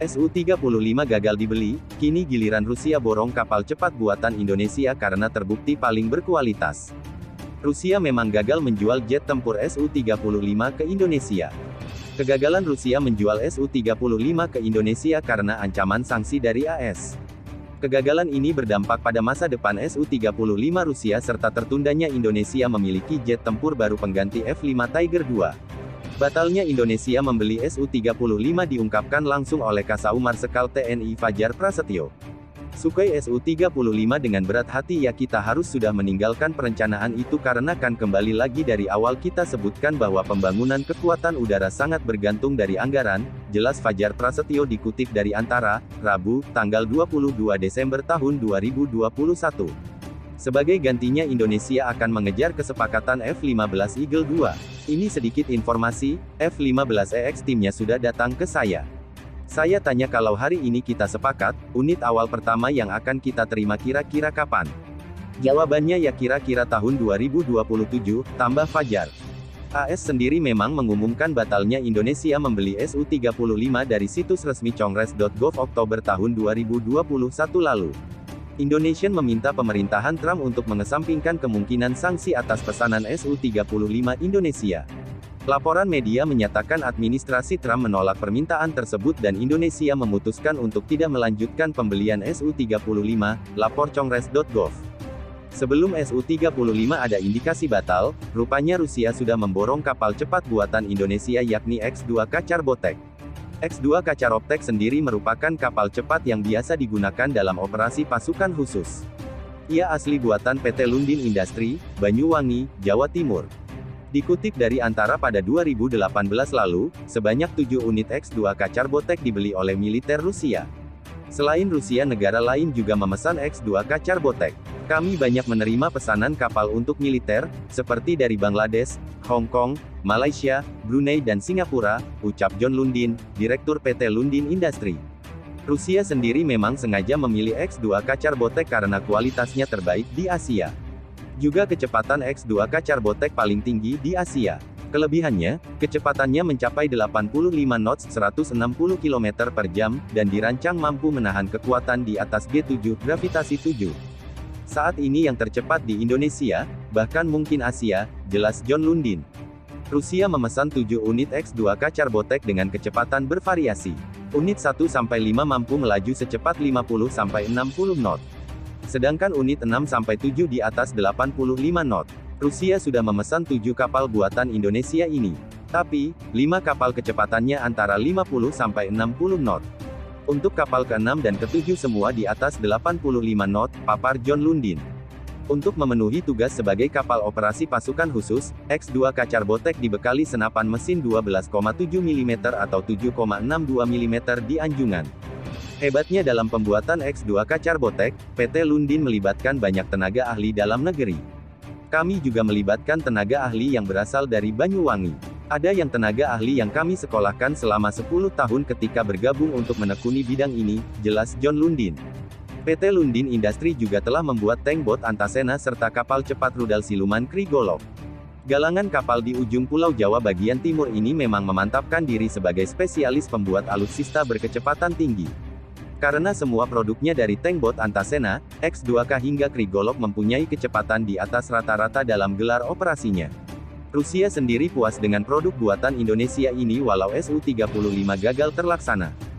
Su-35 gagal dibeli, kini giliran Rusia borong kapal cepat buatan Indonesia karena terbukti paling berkualitas. Rusia memang gagal menjual jet tempur Su-35 ke Indonesia. Kegagalan Rusia menjual Su-35 ke Indonesia karena ancaman sanksi dari AS. Kegagalan ini berdampak pada masa depan Su-35 Rusia serta tertundanya Indonesia memiliki jet tempur baru pengganti F-5 Tiger II. Batalnya Indonesia membeli Su-35 diungkapkan langsung oleh Kasau Marsekal TNI Fajar Prasetyo. Sukhoi Su-35 dengan berat hati ya kita harus sudah meninggalkan perencanaan itu karena kan kembali lagi dari awal kita sebutkan bahwa pembangunan kekuatan udara sangat bergantung dari anggaran, jelas Fajar Prasetyo dikutip dari Antara, Rabu, tanggal 22 Desember tahun 2021. Sebagai gantinya Indonesia akan mengejar kesepakatan F-15 Eagle II. Ini sedikit informasi, F-15EX timnya sudah datang ke saya. Saya tanya kalau hari ini kita sepakat, unit awal pertama yang akan kita terima kira-kira kapan? Jawabannya ya kira-kira tahun 2027, tambah Fajar. AS sendiri memang mengumumkan batalnya Indonesia membeli Su-35 dari situs resmi Congress.gov Oktober tahun 2021 lalu. Indonesia meminta pemerintahan Trump untuk mengesampingkan kemungkinan sanksi atas pesanan Su-35 Indonesia. Laporan media menyatakan administrasi Trump menolak permintaan tersebut dan Indonesia memutuskan untuk tidak melanjutkan pembelian Su-35, lapor Congress.gov. Sebelum Su-35 ada indikasi batal, rupanya Rusia sudah memborong kapal cepat buatan Indonesia yakni X-2 Kacar Botek. X-2 Kacaroptek sendiri merupakan kapal cepat yang biasa digunakan dalam operasi pasukan khusus. Ia asli buatan PT Lundin Industri, Banyuwangi, Jawa Timur. Dikutip dari Antara pada 2018 lalu, sebanyak 7 unit X-2 Kacar Botek dibeli oleh militer Rusia. Selain Rusia negara lain juga memesan X-2 Kacar Botek. Kami banyak menerima pesanan kapal untuk militer, seperti dari Bangladesh, Hong Kong, Malaysia, Brunei dan Singapura, ucap John Lundin, Direktur PT Lundin Industri. Rusia sendiri memang sengaja memilih X-2 Kacar Botek karena kualitasnya terbaik di Asia. Juga kecepatan X-2 Kacar Botek paling tinggi di Asia. Kelebihannya, kecepatannya mencapai 85 knots 160 km per jam, dan dirancang mampu menahan kekuatan di atas G7 gravitasi 7. Saat ini yang tercepat di Indonesia, bahkan mungkin Asia, jelas John Lundin. Rusia memesan 7 unit X-2 Kacar Botek dengan kecepatan bervariasi. Unit 1-5 mampu melaju secepat 50-60 knot. Sedangkan unit 6-7 di atas 85 knot. Rusia sudah memesan 7 kapal buatan Indonesia ini. Tapi, 5 kapal kecepatannya antara 50-60 knot. Untuk kapal ke-6 dan ke-7 semua di atas 85 knot, papar John Lundin. Untuk memenuhi tugas sebagai kapal operasi pasukan khusus, X-2 Kacar Botek dibekali senapan mesin 12,7 mm atau 7,62 mm di anjungan. Hebatnya dalam pembuatan X-2 Kacar Botek, PT Lundin melibatkan banyak tenaga ahli dalam negeri. Kami juga melibatkan tenaga ahli yang berasal dari Banyuwangi. Ada yang tenaga ahli yang kami sekolahkan selama 10 tahun ketika bergabung untuk menekuni bidang ini, jelas John Lundin. PT Lundin Industri juga telah membuat tank bot Antasena serta kapal cepat rudal siluman Krigolov. Galangan kapal di ujung Pulau Jawa bagian timur ini memang memantapkan diri sebagai spesialis pembuat alutsista berkecepatan tinggi. Karena semua produknya dari tank bot Antasena, X-2K hingga Krigolov mempunyai kecepatan di atas rata-rata dalam gelar operasinya. Rusia sendiri puas dengan produk buatan Indonesia ini walau Su-35 gagal terlaksana.